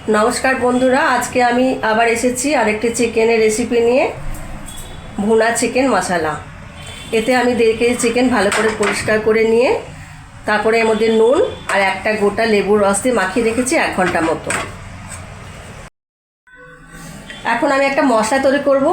नमस्कार बंधुरा आज के आमी आबार एसेछि आरेकटी चिकेनेर रेसिपि निये भुना चिकेन मशाला। एते आमी 1.5 केजी चिकेन भालो करे परिष्कार करे निये तारपरे एर मध्ये नुन और एकटा गोटा लेबुर रस दिये माखिये रेखेछि 1 घंटा मतो। एखन आमी एकटा मशला तैरि करब।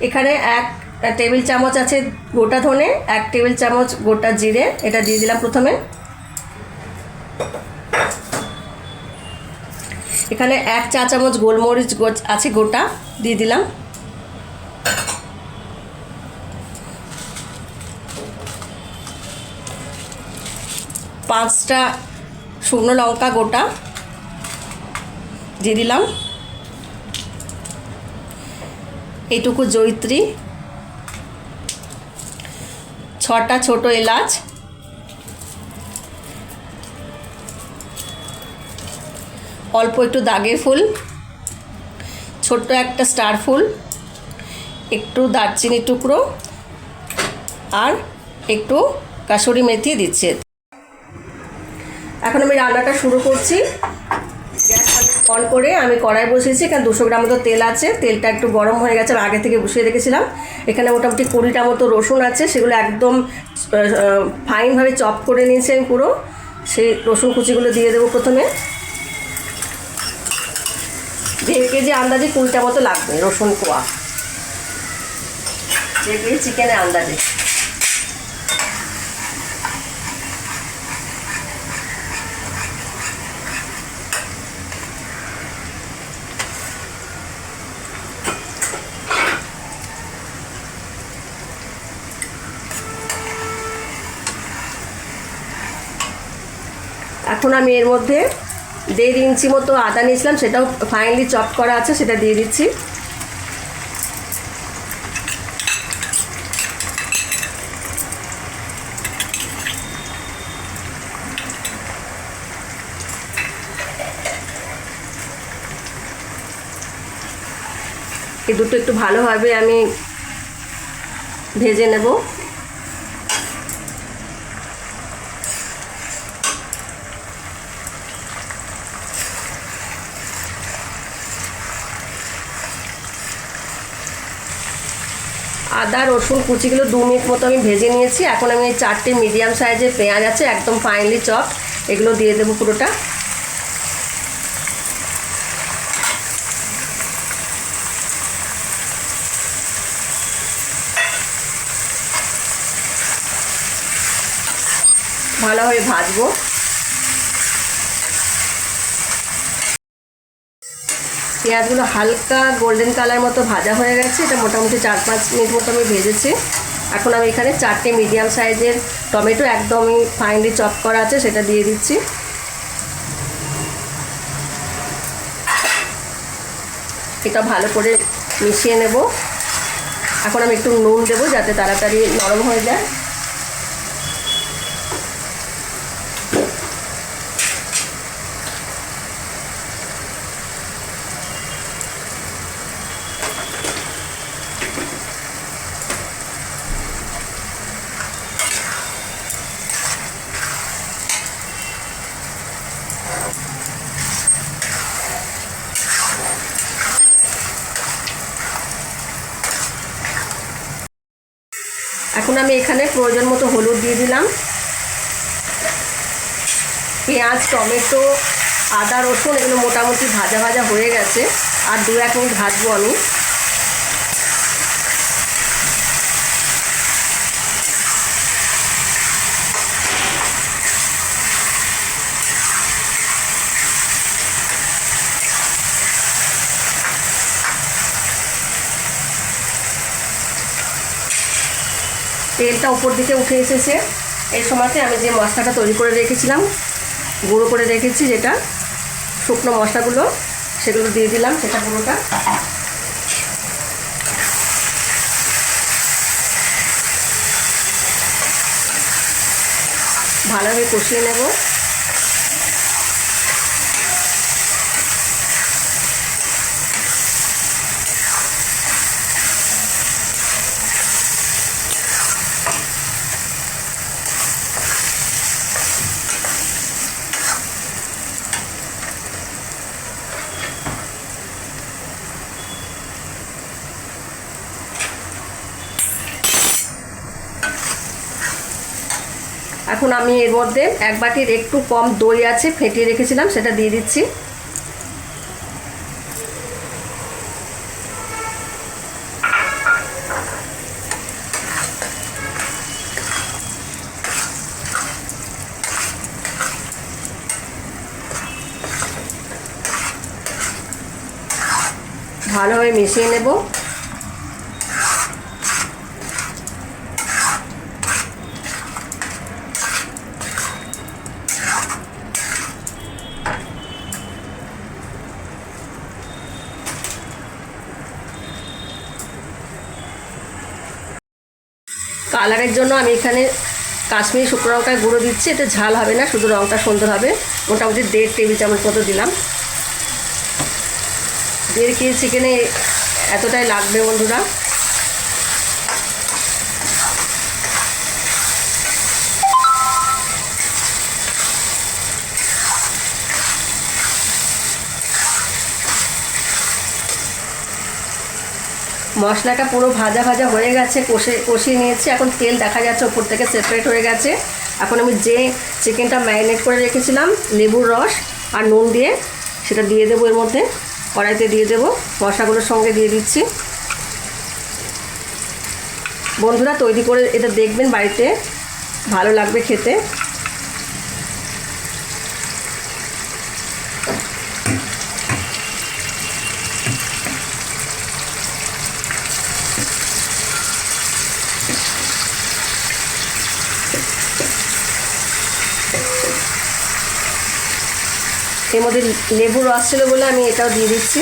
एखाने 1 टेबिल चामच आछे गोटा धने, 1 टेबिल चामच गोटा जिरे, एटा दिये दिलाम प्रथमे। এখানে 1 চা চামচ গোলমরিচ আছে গোটা দিয়ে দিলাম। 5টা শুকনো লঙ্কা গোটা দিয়ে দিলাম। এইটুকু জয়িত্রী, 6টা ছোট এলাচ, অল্প একটু দাগের ফুল, ছোট্ট একটা স্টার ফুল, একটু দারচিনি টুকরো আর একটু কাসুরি মেথি দিচ্ছি। এখন আমি রান্নাটা শুরু করছি। গ্যাস অন করে আমি কড়াই বসিয়েছি। এখানে 200 গ্রাম মতো তেল আছে। তেলটা একটু গরম হয়ে গেছে, আগে থেকে বসিয়ে রেখেছিলাম। এখানে মোটামুটি 20টা মতো রসুন আছে, সেগুলো একদম ফাইনভাবে চপ করে নিয়েছি আমি পুরো। সেই রসুন কুচিগুলো দিয়ে দেবো প্রথমে। 1.5 কেজি আন্দাজে 20টা মতো লাগবে রসুন কোয়া, 1.5 কেজি চিকেনের আন্দাজে। এখন আমি এর মধ্যে 1.5 ইঞ্চি মতো আদা নিয়েছিলাম, সেটাও ফাইনলি চপ করা আছে, সেটা দিয়ে দিচ্ছি। এই দুটো একটু ভালোভাবে আমি ভেজে নেব। আদা রসুন কুচিগুলো 2 মিনিট মতো আমি ভেজে নিয়েছি। এখন আমি 4টে মিডিয়াম সাইজের পেঁয়াজ আছে একদম ফাইনলি চপ, এগুলো দিয়ে দেবো পুরোটা। ভালোভাবে ভাজবো। পেঁয়াজগুলো হালকা গোল্ডেন কালার মতো ভাজা হয়ে গেছে। এটা মোটামুটি 4-5 মিনিট মতো আমি ভেজেছি। এখন আমি এখানে 4টে মিডিয়াম সাইজের টমেটো একদমই ফাইনলি চপ করা আছে, সেটা দিয়ে দিচ্ছি। এটা ভালো করে মিশিয়ে নেব। এখন আমি একটু নুন দেবো যাতে তাড়াতাড়ি নরম হয়ে যায়। এখন আমি এখানে প্রয়োজন মতো হলুদ দিয়ে দিলাম। পেঁয়াজ টমেটো আদা রসুন এগুলো মোটামুটি ভাজা ভাজা হয়ে গেছে, আর 2-1 মিনিট ভাজবো আমি। তেলটা উপর দিকে উঠে এসেছে। এই সময়তে আমি যে মশলাটা তৈরি করে রেখেছিলাম, গুঁড়ো করে রেখেছি যেটা শুকনো মশলাগুলো, সেগুলো দিয়ে দিলাম সেটা পুরোটা। ভালোভাবে কষিয়ে নেব। এখন আমি এর মধ্যে 1 বাটির একটু কম দই আছে, ফেটিয়ে রেখেছিলাম, সেটা দিয়ে দিচ্ছি। ভালোভাবে মিশিয়ে নেব। কালারের জন্য আমি এখানে কাশ্মীরি শুকনো লঙ্কার গুঁড়ো দিচ্ছি, এতে ঝাল হবে না, শুধু রঙটা সুন্দর হবে। মোটামুটি 1.5 টেবিল চামচ মতো দিলাম। 1.5 কেজি চিকেনে এতটাই লাগবে বন্ধুরা। মশলাটা পুরো ভাজা ভাজা হয়ে গেছে, কষিয়ে নিয়েছি। এখন তেল দেখা যাচ্ছে ওপর থেকে সেপারেট হয়ে গেছে। এখন আমি যে চিকেনটা ম্যারিনেট করে রেখেছিলাম লেবুর রস আর নুন দিয়ে, সেটা দিয়ে দেবো এর মধ্যে, কড়াইতে দিয়ে দেবো, মশলাগুলোর সঙ্গে দিয়ে দিচ্ছি। বন্ধুরা তৈরি করে এটা দেখবেন বাড়িতে, ভালো লাগবে খেতে। এর মধ্যে লেবুর রস ছিল বলে আমি এটাও দিয়ে দিচ্ছি।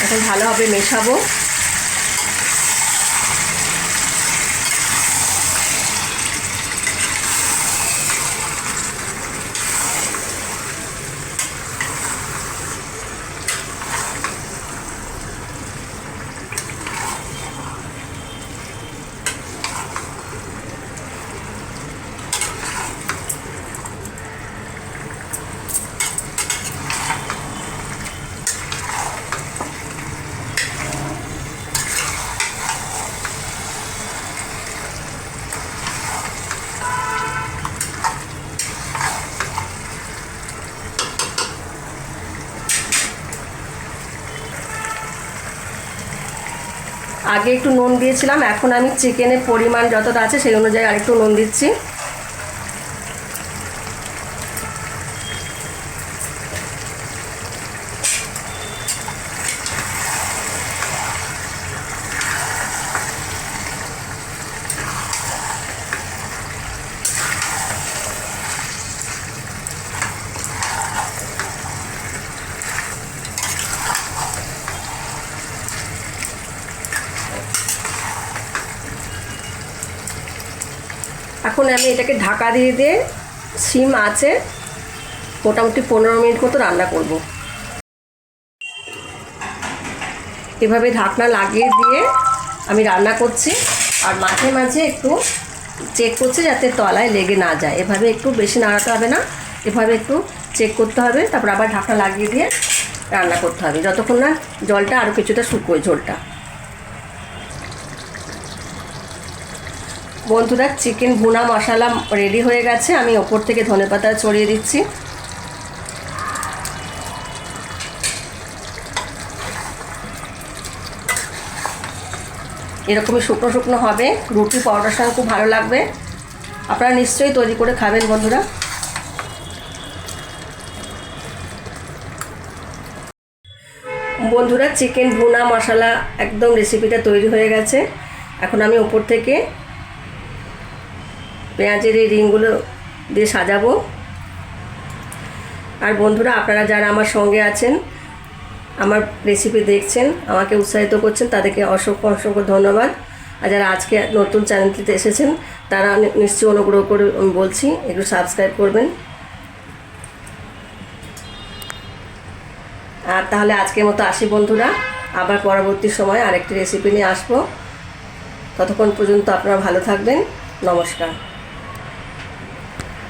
এখন ভালোভাবে মেশাবো। আগে একটু নুন দিয়েছিলাম, এখন আমি চিকেনের পরিমাণ যতটা আছে সেই অনুযায়ী আরেকটু নুন দিচ্ছি। এখন আমি এটাকে ঢাকা দিয়ে সিম আছে মোটামুটি 15 মিনিট মতো রান্না করব। এভাবে ঢাকনা লাগিয়ে দিয়ে আমি রান্না করছি, আর মাঝে মাঝে একটু চেক করছি যাতে তলায় লেগে না যায়। এভাবে একটু বেশি নাড়াতে হবে না, এভাবে একটু চেক করতে হবে, তারপর আবার ঢাকনা লাগিয়ে দিয়ে রান্না করতে হবে যতক্ষণ না জলটা আরও কিছুটা শুকোয়, ঝোলটা। বন্ধুরা চিকেন ভুনা মশলা রেডি হয়ে গেছে, আমি ওপর থেকে ধনেপাতা ছড়িয়ে দিচ্ছি। এরকমই শুকনো শুকনো হবে, রুটি পরোটার সঙ্গে খুব ভালো লাগবে। আপনারা নিশ্চয়ই তৈরি করে খাবেন বন্ধুরা। বন্ধুরা চিকেন ভুনা মশলা একদম রেসিপিটা তৈরি হয়ে গেছে। এখন আমি ওপর থেকে পেঁয়াজের এই রিংগুলো দিয়ে সাজাবো। আর বন্ধুরা আপনারা যারা আমার সঙ্গে আছেন, আমার রেসিপি দেখছেন, আমাকে উৎসাহিত করছেন, তাদেরকে অসংখ্য অসংখ্য ধন্যবাদ। আর যারা আজকে নতুন চ্যানেলটিতে এসেছেন তারা নিশ্চয়ই অনুগ্রহ করে আমি বলছি একটু সাবস্ক্রাইব করবেন। আর তাহলে আজকের মতো আসি বন্ধুরা, আবার পরবর্তী সময় আরেকটি রেসিপি নিয়ে আসবো। ততক্ষণ পর্যন্ত আপনারা ভালো থাকবেন। নমস্কার।